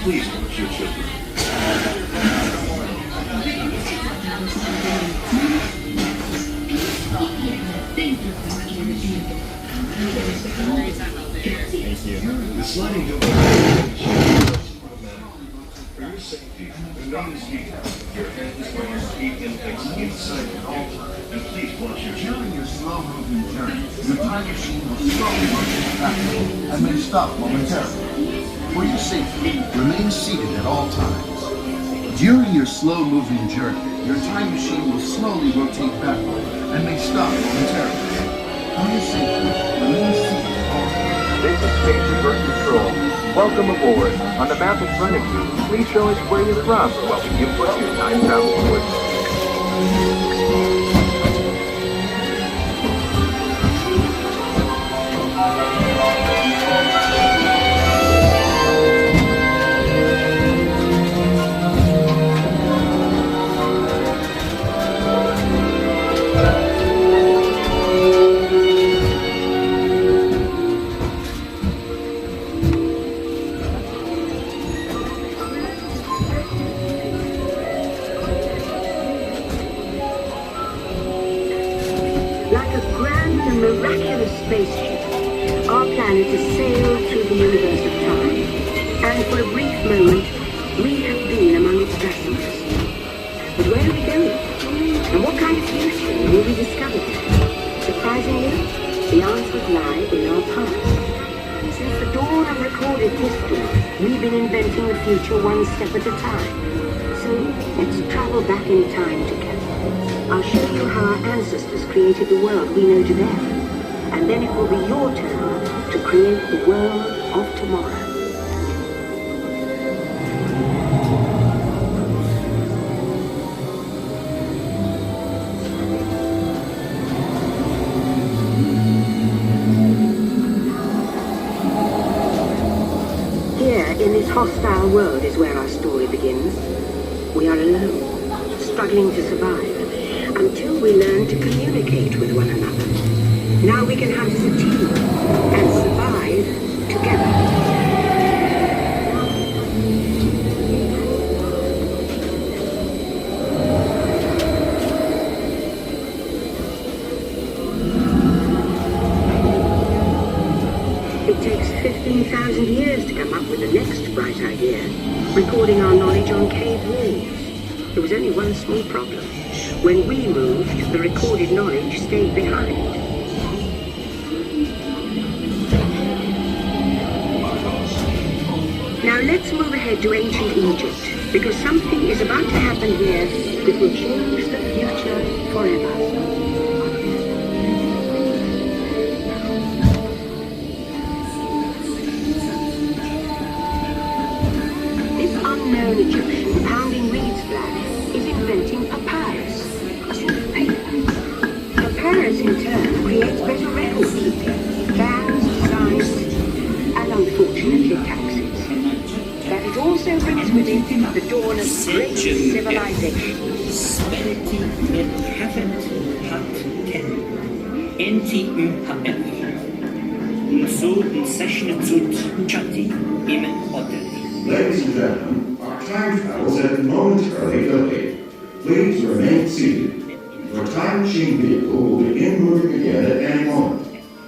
Please watch your children. Thank you. The sliding door for your safety, remain seated. Your hands or your feet fixed inside at all times. And please watch your children. During your slow-moving journey, your time machine will slowly rotate backward and may stop momentarily. For your safety, remain seated at all times. During your slow-moving journey, your time machine will slowly rotate backward and may stop momentarily. For your safety, remain seated at all times. This is Spaceship Earth Control. Welcome aboard. On the map in front of you, please show us where you're from while we input your time travel coordinates. Miraculous spaceship, our planet is sailed through the universe of time, and for a brief moment, we have been among its passengers. But where are we going? And what kind of future will we discover there? Surprisingly, the answers lie in our past. Since the dawn of recorded history, we've been inventing the future one step at a time. So let's travel back in time together. I'll show you how our ancestors created the world we know today. And then it will be your turn to create the world of tomorrow. Here, in this hostile world, is where our story begins. We are alone, struggling to survive, until we learn to communicate with one another. Now we can hunt as a team and survive together. It takes 15,000 years to come up with the next bright idea, recording our knowledge on cave walls. There was only one small problem. When we moved, the recorded knowledge stayed behind. Now let's move ahead to ancient Egypt, because something is about to happen here that will change the future forever. This unknown Egyptian pounding reeds flag is inventing papyrus, a sort of paper. Papyrus in turn creates better record keeping, plans, designs, and unfortunately taxes. But it also brings with it the dawn of great civilization. Spelti med kaffet hat ten. NTUHF. So sessionatut chati im hotel. Ladies and gentlemen, our time travels at momentarily delayed. Please remain seated. Your time machine vehicle will begin moving again at any moment.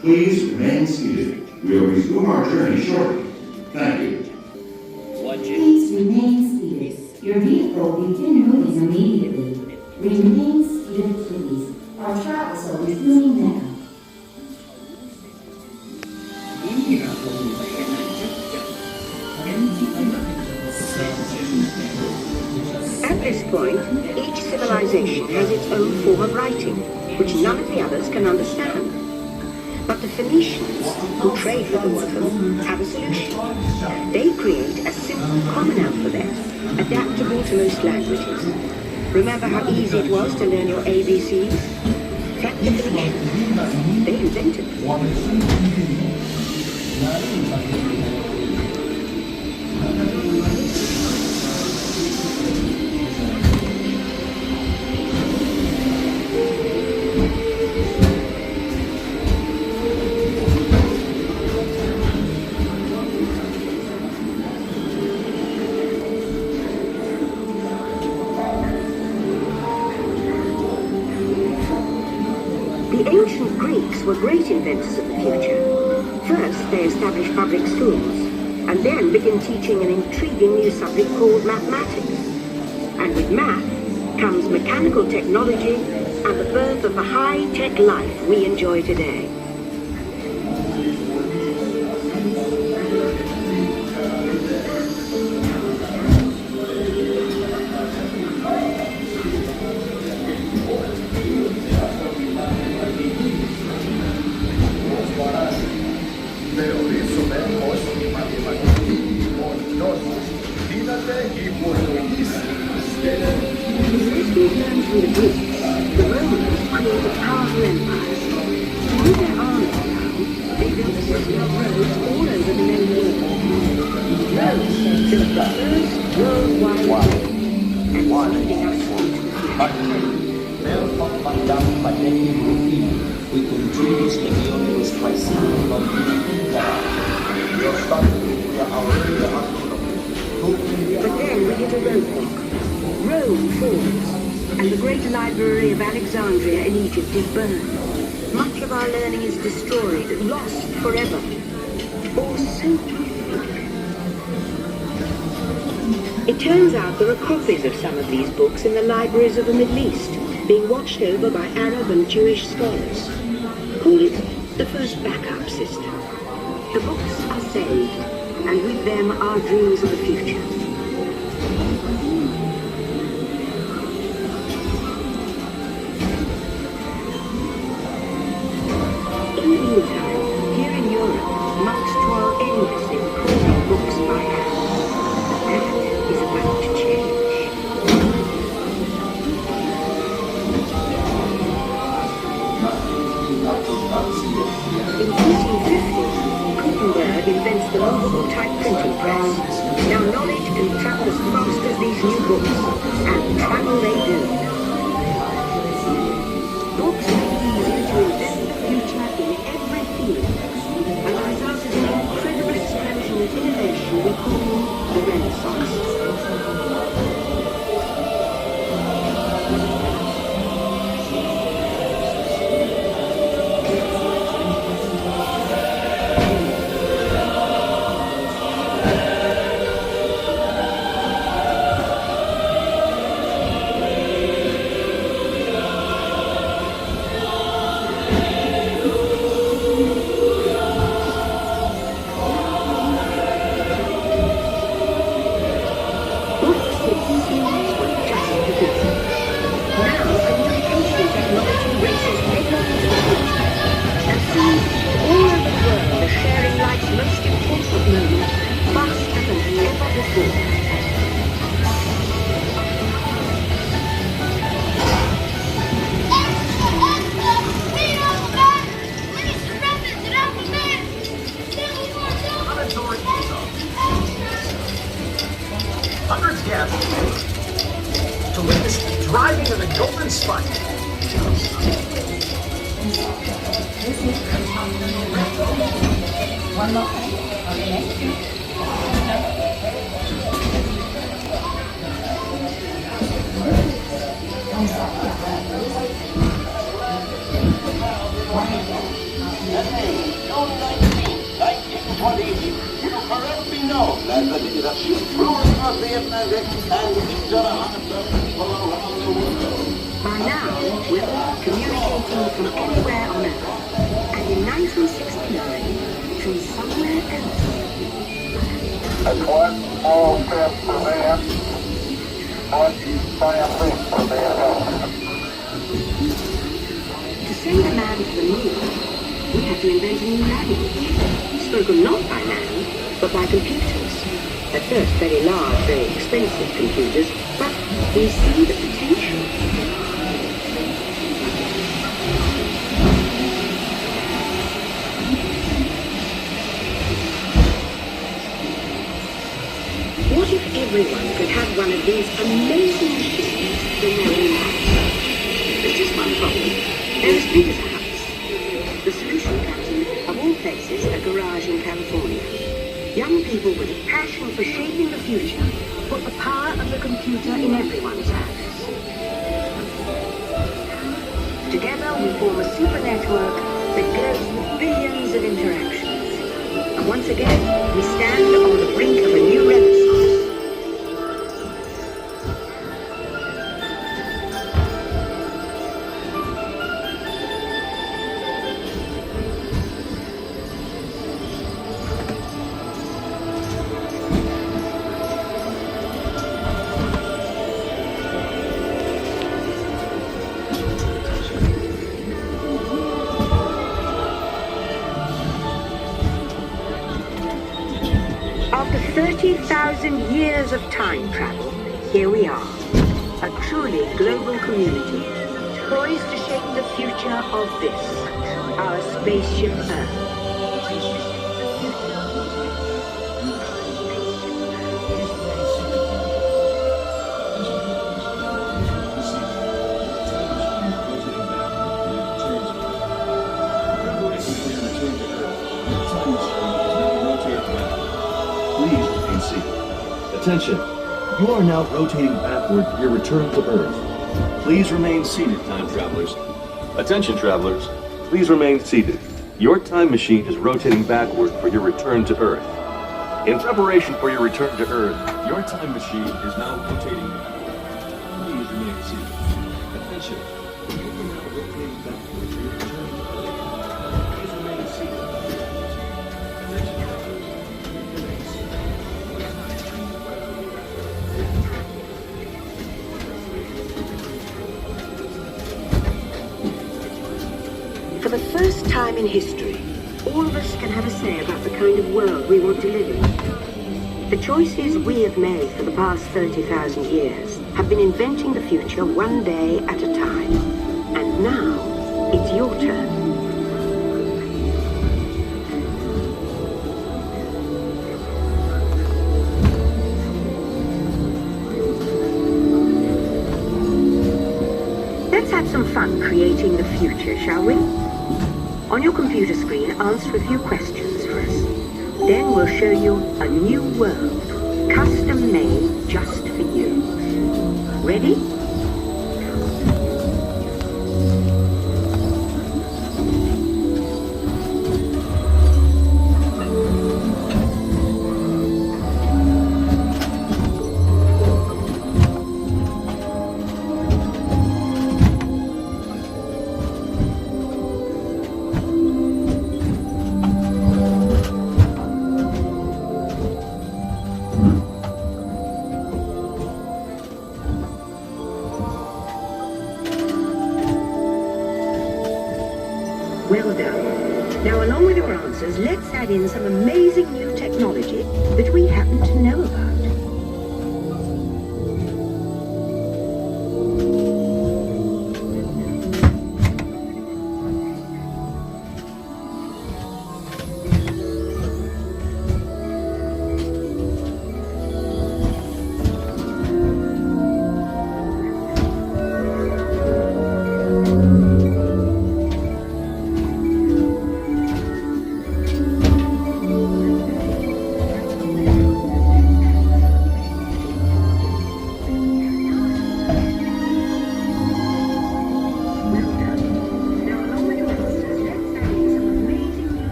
Please remain seated. We'll resume our journey shortly. Thank you. Please remain seated. Your vehicle will begin moving immediately. Remain seated, please. Our travel zone is resuming now. At this point, each civilization has its own form of writing, which none of the others can understand. But the Phoenicians, who trade with all of them, have a solution. They create a simple common alphabet, adaptable to most languages. Remember how easy it was to learn your ABCs? Thank the Phoenicians. They invented them. geeks were great inventors of the future. First, they established public schools, and then began teaching an intriguing new subject called mathematics. And with math comes mechanical technology and the birth of the high-tech life we enjoy today. From the Greeks, the Romans created powerful empires. To move their armies around, they built a system of roads all over the known world. Roads built the first worldwide way, and leading us into the future. But then we hit a roadblock. Rome falls. And the great library of Alexandria in Egypt is burned. Much of our learning is destroyed, lost forever. Or so we think. It turns out there are copies of some of these books in the libraries of the Middle East, being watched over by Arab and Jewish scholars. Call it the first backup system. The books are saved, and with them our dreams of the future. In the meantime, here in Europe, monks toil endlessly recording books by hand. That is about to change. In 1450, Gutenberg invents the movable type printing press. Now knowledge can travel as fast as these new books, and travel they do. Books make it easier to invent the future in every field, and the result is an incredible explosion of innovation we call the Renaissance. Hundreds gathered to witness driving of the Golden Spike. One more. Okay. That it is a truly magnetic and it's done 100,000 people around the world. By now, we're all communicating from anywhere on Earth. And in 1969, from somewhere else. That's one small step for man, one giant leap for mankind. To send a man to the moon, we had to invent a new language, spoken not by man, but by computers. At first, very large, very expensive computers, but we see the potential. What if everyone could have one of these amazing machines in their own house? There's just one problem. They're as big as a house. The solution comes in, of all places, a garage in California. Young people with a passion for shaping the future put the power of the computer in everyone's hands. Together we form a super network that series of interactions. And once again, we stand on the brink of a new renaissance. After 30,000 years of time travel, here we are, a truly global community, poised to shape the future of this, our spaceship Earth. Please remain seated. Attention, you are now rotating backward for your return to Earth. Please remain seated, time travelers. Attention, travelers. Please remain seated. Your time machine is rotating backward for your return to Earth. In preparation for your return to Earth, your time machine is now rotating backward. Please remain seated. Attention, you are now rotating backward for your return to Earth. Please remain seated. Attention, travelers. For the first time in history, all of us can have a say about the kind of world we want to live in. The choices we have made for the past 30,000 years have been inventing the future one day at a time. And now, it's your turn. Let's have some fun creating the future, shall we? On your computer screen, answer a few questions for us. Then we'll show you a new world, custom made just for you. Ready? Well done. Now, along with your answers, let's add in some amazing new technology that we happen to know about.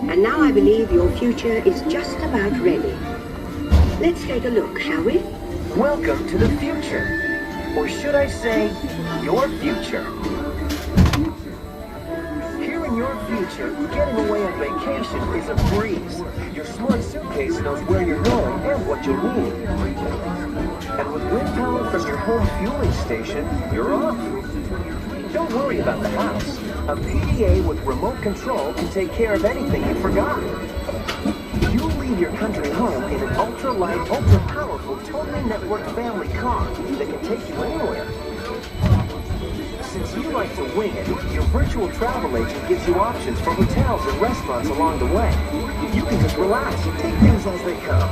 And now I believe your future is just about ready. Let's take a look, shall we? Welcome to the future. Or should I say, your future. Here in your future, getting away on vacation is a breeze. Your smart suitcase knows where you're going and what you need. And with wind power from your home fueling station, you're off. Don't worry about the house. A PDA with remote control can take care of anything you forgot. You'll leave your country home in an ultra-light, ultra-powerful, totally networked family car that can take you anywhere. Since you like to wing it, your virtual travel agent gives you options for hotels and restaurants along the way. You can just relax and take things as they come.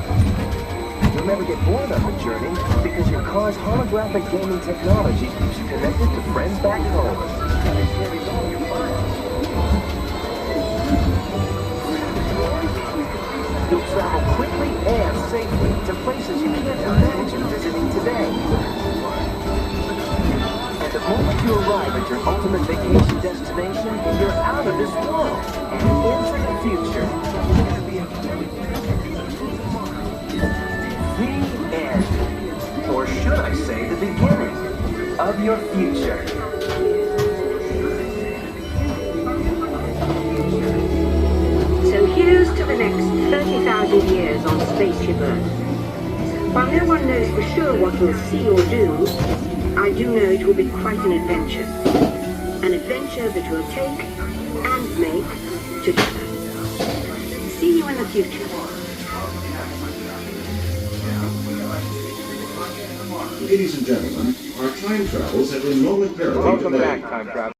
You'll never get bored on the journey because your car's holographic gaming technology keeps you connected to friends back home. You'll travel quickly and safely to places you can't imagine visiting today. And the moment Once you arrive at your ultimate vacation destination, you're out of this world and into the future. The end. Or should I say the beginning of your future. So here's to the next 30,000 years on Spaceship Earth. While no one knows for sure what we'll see or do, I do know it will be quite an adventure. An adventure that we'll take and make together. See you in the future. Ladies and gentlemen, our time travels have been momentarily Welcome delayed. back, time travel.